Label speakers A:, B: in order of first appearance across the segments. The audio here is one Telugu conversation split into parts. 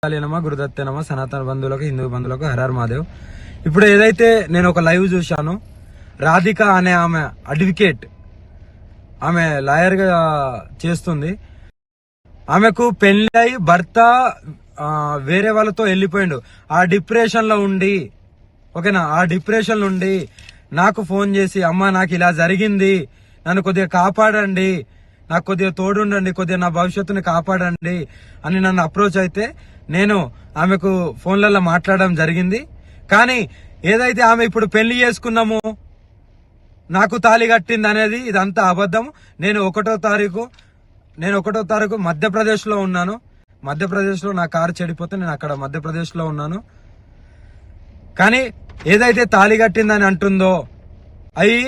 A: నమ గురుదత్తే నమ సనాతన బంధువులకు హిందూ బంధువులకు హరహర్ మహాదేవ్. ఇప్పుడు ఏదైతే నేను ఒక లైవ్ చూశాను, రాధిక అనే ఆమె అడ్వకేట్, ఆమె లాయర్ గా చేస్తుంది. ఆమెకు పెళ్ళై భర్త వేరే వాళ్ళతో వెళ్ళిపోయిండు. ఆ డిప్రెషన్ లో ఉండి, ఓకేనా, ఆ డిప్రెషన్ నుండి నాకు ఫోన్ చేసి, అమ్మ నాకు ఇలా జరిగింది, నన్ను కొద్దిగా కాపాడండి, నాకు కొద్దిగా తోడుండండి, కొద్దిగా నా భవిష్యత్తుని కాపాడండి అని నన్ను అప్రోచ్ అయితే నేను ఆమెకు ఫోన్లలో మాట్లాడడం జరిగింది. కానీ ఏదైతే ఆమె ఇప్పుడు పెళ్లి చేసుకున్నాము, నాకు తాళి కట్టింది అనేది ఇదంతా అబద్ధం. నేను ఒకటో తారీఖు మధ్యప్రదేశ్ లో ఉన్నాను. మధ్యప్రదేశ్ లో నా కారు చెడిపోతే నేను అక్కడ మధ్యప్రదేశ్ లో ఉన్నాను. కానీ ఏదైతే తాళి కట్టిందని అంటుందో అవి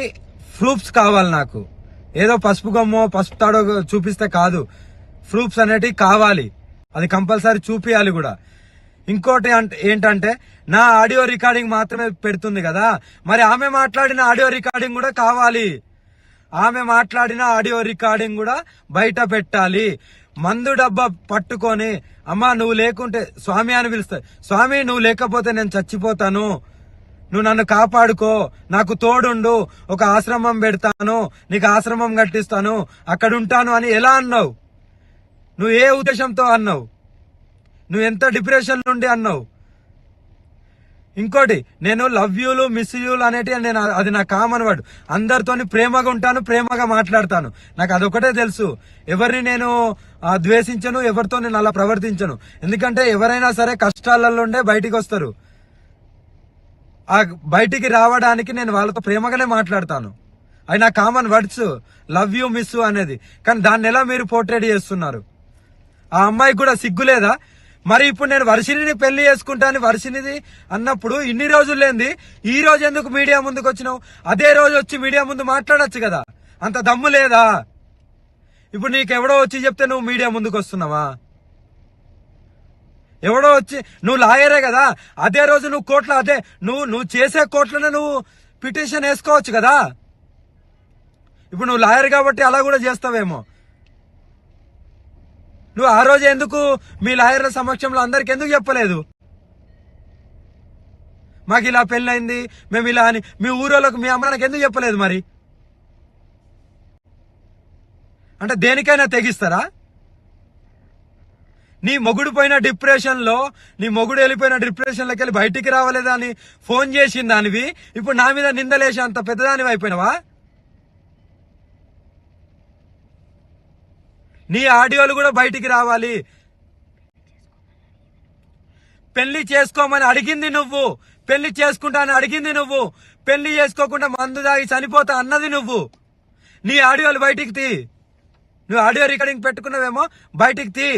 A: ప్రూఫ్స్ కావాలి నాకు. ఏదో పసుపు గమ్మో పసుపు తాడో చూపిస్తే కాదు, ప్రూఫ్స్ అనేటివి కావాలి. అది కంపల్సరీ చూపియాలి కూడా. ఇంకోటి ఏంటంటే నా ఆడియో రికార్డింగ్ మాత్రమే పెడుతుంది కదా, మరి ఆమె మాట్లాడిన ఆడియో రికార్డింగ్ కూడా కావాలి. ఆమె మాట్లాడిన ఆడియో రికార్డింగ్ కూడా బయట పెట్టాలి. మందు డబ్బా పట్టుకొని, అమ్మా నువ్వు లేకుంటే స్వామి అని పిలుస్తా, స్వామి నువ్వు లేకపోతే నేను చచ్చిపోతాను, నువ్వు నన్ను కాపాడుకో, నాకు తోడుండు, ఒక ఆశ్రమం పెడతాను, నీకు ఆశ్రమం కట్టిస్తాను, అక్కడ ఉంటాను అని ఎలా అన్నావు? నువ్వు ఏ ఉద్దేశంతో అన్నావు? నువ్వు ఎంత డిప్రెషన్ నుండి అన్నావు? ఇంకోటి, నేను లవ్ యూలు మిస్ యూలు అనేటివి నేను అది నా కామన్ వర్డ్. అందరితోని ప్రేమగా ఉంటాను, ప్రేమగా మాట్లాడతాను. నాకు అదొకటే తెలుసు. ఎవరిని నేను ద్వేషించను, ఎవరితో నేను అలా ప్రవర్తించను. ఎందుకంటే ఎవరైనా సరే కష్టాలలో ఉండే బయటికి వస్తారు. ఆ బయటికి రావడానికి నేను వాళ్ళతో ప్రేమగానే మాట్లాడతాను. అవి నా common words, love you miss అనేది. కానీ దాన్ని ఎలా మీరు పోర్ట్రేట్ చేస్తున్నారు? ఆ అమ్మాయికి కూడా సిగ్గులేదా? మరి ఇప్పుడు నేను వర్షిణిని పెళ్లి చేసుకుంటాను, వర్షిణిది అన్నప్పుడు ఇన్ని రోజులు లేంది ఈ రోజు ఎందుకు మీడియా ముందుకు వచ్చినావు? అదే రోజు వచ్చి మీడియా ముందు మాట్లాడొచ్చు కదా, అంత దమ్ము లేదా? ఇప్పుడు నీకెవడో వచ్చి చెప్తే నువ్వు మీడియా ముందుకు వస్తున్నావా? ఎవడో వచ్చి, నువ్వు లాయరే కదా, అదే రోజు నువ్వు కోర్టులో, అదే నువ్వు చేసే కోర్టులోనే నువ్వు పిటిషన్ వేసుకోవచ్చు కదా. ఇప్పుడు నువ్వు లాయర్ కాబట్టి అలా కూడా చేస్తావేమో. నువ్వు ఆ రోజు ఎందుకు మీ లాయర్ల సమక్షంలో అందరికి ఎందుకు చెప్పలేదు? మాకు ఇలా పెళ్ళైంది, మేము ఇలా అని మీ ఊరోళ్ళకు, మీ అమ్మకి ఎందుకు చెప్పలేదు? మరి అంటే దేనికైనా తెగిస్తారా? నీ మొగుడు పోయిన డిప్రెషన్ లో, నీ మొగుడు వెళ్ళిపోయిన డిప్రెషన్ లోకి వెళ్ళి బయటికి రావలేదా అని ఫోన్ చేసిన దానివి ఇప్పుడు నా మీద నిందలేసి అంత పెద్దదానివి అయిపోయినావా? నీ ఆడియోలు కూడా బయటికి రావాలి. పెళ్లి చేసుకోమని అడిగింది నువ్వు, పెళ్లి చేసుకుంటా అని అడిగింది నువ్వు, పెళ్లి చేసుకోకుండా మందు దాగి చనిపోతా అన్నది నువ్వు. నీ ఆడియోలు బయటికి తీ. నువ్వు ఆడియో రికార్డింగ్ పెట్టుకున్నావేమో, బయటికి తీ.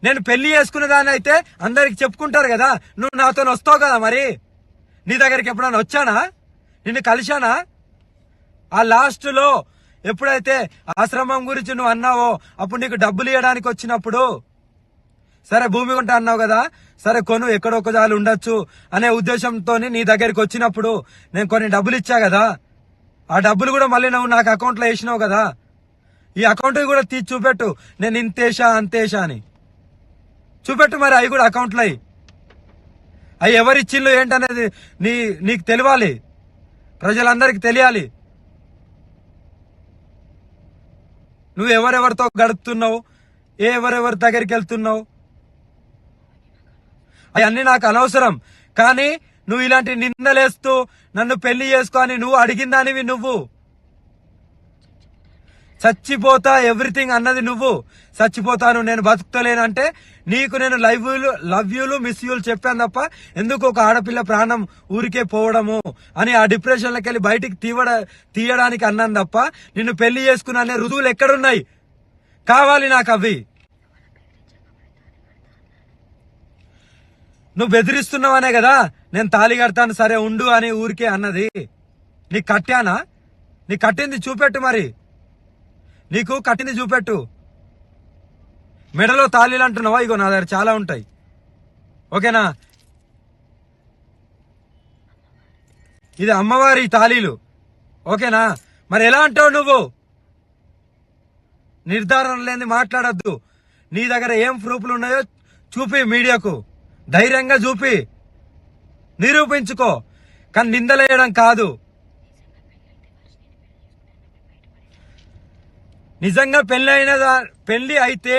A: నేను పెళ్లి చేసుకున్న దాన్ని అయితే అందరికి చెప్పుకుంటారు కదా, నువ్వు నాతో వస్తావు కదా. మరి నీ దగ్గరికి ఎప్పుడైనా వచ్చానా? నిన్ను కలిశానా? ఆ లాస్ట్ లో ఎప్పుడైతే ఆశ్రమం గురించి నువ్వు అన్నావో, అప్పుడు నీకు డబ్బులు ఇవ్వడానికి వచ్చినప్పుడు, సరే భూమి కొంటా అన్నావు కదా, సరే కొను, ఎక్కడొక్క జాలు ఉండొచ్చు అనే ఉద్దేశంతో నీ దగ్గరికి వచ్చినప్పుడు నేను కొన్ని డబ్బులు ఇచ్చా కదా, ఆ డబ్బులు కూడా మళ్ళీ నువ్వు నాకు అకౌంట్లో వేసినావు కదా. ఈ అకౌంట్ కూడా తీసి చూపెట్టు, నేను ఇంతేషా అంతేషా అని చూపెట్టు. మరి అవి కూడా అకౌంట్లో అవి ఎవరిచ్చిళ్ళు ఏంటనేది నీకు తెలియాలి, ప్రజలందరికీ తెలియాలి. నువ్వు ఎవరెవరితో గడుపుతున్నావు, ఎవరెవరి దగ్గరికి వెళ్తున్నావు, అవన్నీ నాకు అనవసరం. కానీ నువ్వు ఇలాంటి నిందలేస్తూ నన్ను పెళ్లి చేసుకో అని నువ్వు అడిగిన దానివి నువ్వు. చచ్చిపోతా ఎవ్రీథింగ్ అన్నది నువ్వు. చచ్చిపోతాను, నేను బతుకుతలేనంటే నీకు నేను లవ్ యూలు మిస్ యూలు చెప్పాను తప్ప, ఎందుకు ఒక ఆడపిల్ల ప్రాణం ఊరికే పోవడము అని ఆ డిప్రెషన్లోకి వెళ్ళి బయటికి తీయడానికి అన్నాను తప్ప, నిన్ను పెళ్లి చేసుకున్నా అనే రుజువులు ఎక్కడున్నాయి? కావాలి నాకు అవి. నువ్వు బెదిరిస్తున్నావనే కదా నేను తాళి కడతాను, సరే ఉండు అని ఊరికే అన్నది. నీకు కట్టానా? నీకు కట్టింది చూపెట్టు. మరి నీకు కట్టింది చూపెట్టు. మెడలో తాళీలు అంటున్నావా? ఇగో నా దగ్గర చాలా ఉంటాయి, ఓకేనా. ఇది అమ్మవారి తాళీలు, ఓకేనా. మరి ఎలా అంటావు నువ్వు? నిర్ధారణ లేని మాట్లాడద్దు. నీ దగ్గర ఏం ప్రూఫ్లు ఉన్నాయో చూపి, మీడియాకు ధైర్యంగా చూపి, నిరూపించుకో. కానీ నిందలేయడం కాదు. నిజంగా పెళ్లి అయితే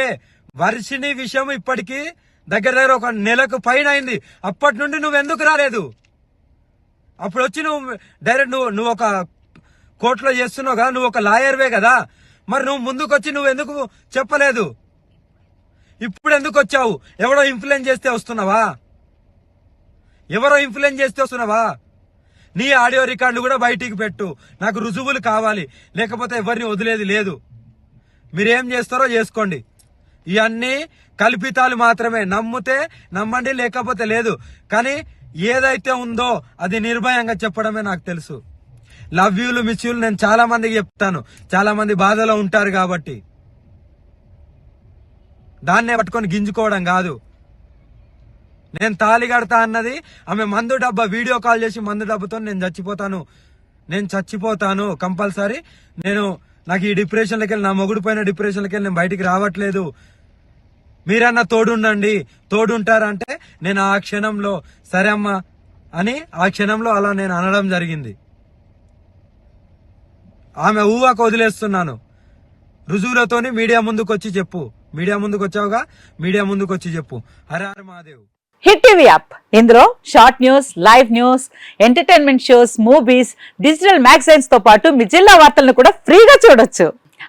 A: వర్షిని విషయం ఇప్పటికీ దగ్గర ఒక నెలకు పైన అయింది. అప్పటి నుండి నువ్వు ఎందుకు రాలేదు? అప్పుడు వచ్చి నువ్వు డైరెక్ట్ నువ్వు ఒక కోర్టులో చేస్తున్నావు కదా, నువ్వు ఒక లాయర్వే కదా, మరి నువ్వు ముందుకు వచ్చి నువ్వు ఎందుకు చెప్పలేదు? ఇప్పుడు ఎందుకు వచ్చావు? ఎవరో ఇన్ఫ్లుయెన్స్ చేస్తే వస్తున్నావా? ఎవరో ఇన్ఫ్లుయెన్స్ చేస్తే వస్తున్నావా? నీ ఆడియో రికార్డు కూడా బయటికి పెట్టు, నాకు రుజువులు కావాలి, లేకపోతే ఎవరిని వదిలేది లేదు. మీరేం చేస్తారో చేసుకోండి. ఇవన్నీ కల్పితాలు మాత్రమే. నమ్మితే నమ్మండి, లేకపోతే లేదు. కానీ ఏదైతే ఉందో అది నిర్భయంగా చెప్పడమే నాకు తెలుసు. లవ్ యూలు, మిస్ యూలు నేను చాలా మందికి చెప్తాను. చాలా మంది బాధలో ఉంటారు కాబట్టి దాన్నే పట్టుకొని గింజుకోవడం కాదు. నేను తాళి కడతా అన్నది ఆమె మందు డబ్బా వీడియో కాల్ చేసి మందు డబ్బతో నేను చచ్చిపోతాను కంపల్సరీ. నాకు ఈ డిప్రెషన్లకి వెళ్ళి, నా మొగుడు పైన డిప్రెషన్లకి వెళ్ళి నేను బయటికి రావట్లేదు, మీరన్నా తోడుంటారంటే నేను ఆ క్షణంలో సరే అమ్మా అని ఆ క్షణంలో అలా నేను అనడం జరిగింది. ఆమె ఊహకు వదిలేస్తున్నాను. రుజువులతోని మీడియా ముందుకు వచ్చి చెప్పు. మీడియా ముందుకు వచ్చావుగా, మీడియా ముందుకు వచ్చి చెప్పు. హర హర మహాదేవ్.
B: హిట్ టీవీ యాప్, ఇందులో short news, live news, entertainment shows, movies, digital magazines తో పాటు మీ జిల్లా వార్తలను కూడా ఫ్రీగా చూడొచ్చు.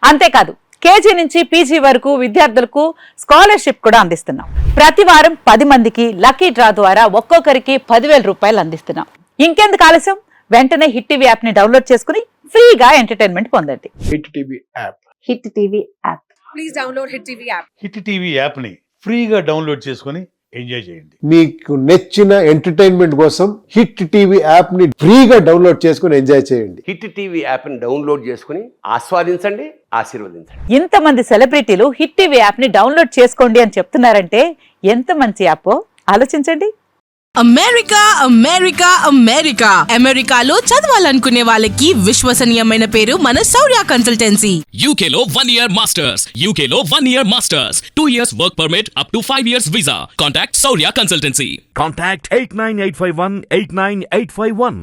B: అంతేకాదు కేజీ నుంచి పీజీ వరకు విద్యార్థులకు స్కాలర్షిప్ కూడా అందిస్తున్నాం. ప్రతి వారం 10 మందికి లక్కీ డ్రా ద్వారా ఒక్కొక్కరికి 10,000 రూపాయలు అందిస్తున్నాం. ఇంకెందుకు ఆలస్యం, వెంటనే హిట్ టీవీ యాప్ ని డౌన్లోడ్ చేసుకుని ఫ్రీగా ఎంటర్టైన్మెంట్ పొందండి.
C: Hit TV app.
B: Hit TV app.
D: Please download hit TV app.
E: Hit TV app ని ఫ్రీగా డౌన్లోడ్ చేసుకుని ఎంజాయ్ చేయండి.
C: మీకు నచ్చిన ఎంటర్టైన్మెంట్ కోసం హిట్ టీవీ యాప్ ని ఫ్రీగా డౌన్లోడ్ చేసుకుని ఎంజాయ్ చేయండి.
F: హిట్ టీవీ యాప్ ని డౌన్లోడ్ చేసుకుని ఆస్వాదించండి, ఆశీర్వదించండి.
B: ఇంతమంది సెలబ్రిటీలు హిట్ టీవీ యాప్ ని డౌన్లోడ్ చేసుకోండి అని చెప్తున్నారంటే ఎంత మంచి యాప్ ఆలోచించండి.
D: అమెరికా అమెరికాలో చదవాలనుకునే వాళ్ళకి విశ్వసనీయమైన పేరు మన శౌర్య కన్సల్టెన్సీ.
G: UK లో 1 year masters. UK లో 1 year masters. 2 years work permit up to 5 years visa. Contact Saurya Consultancy.
H: Contact 89851 89851.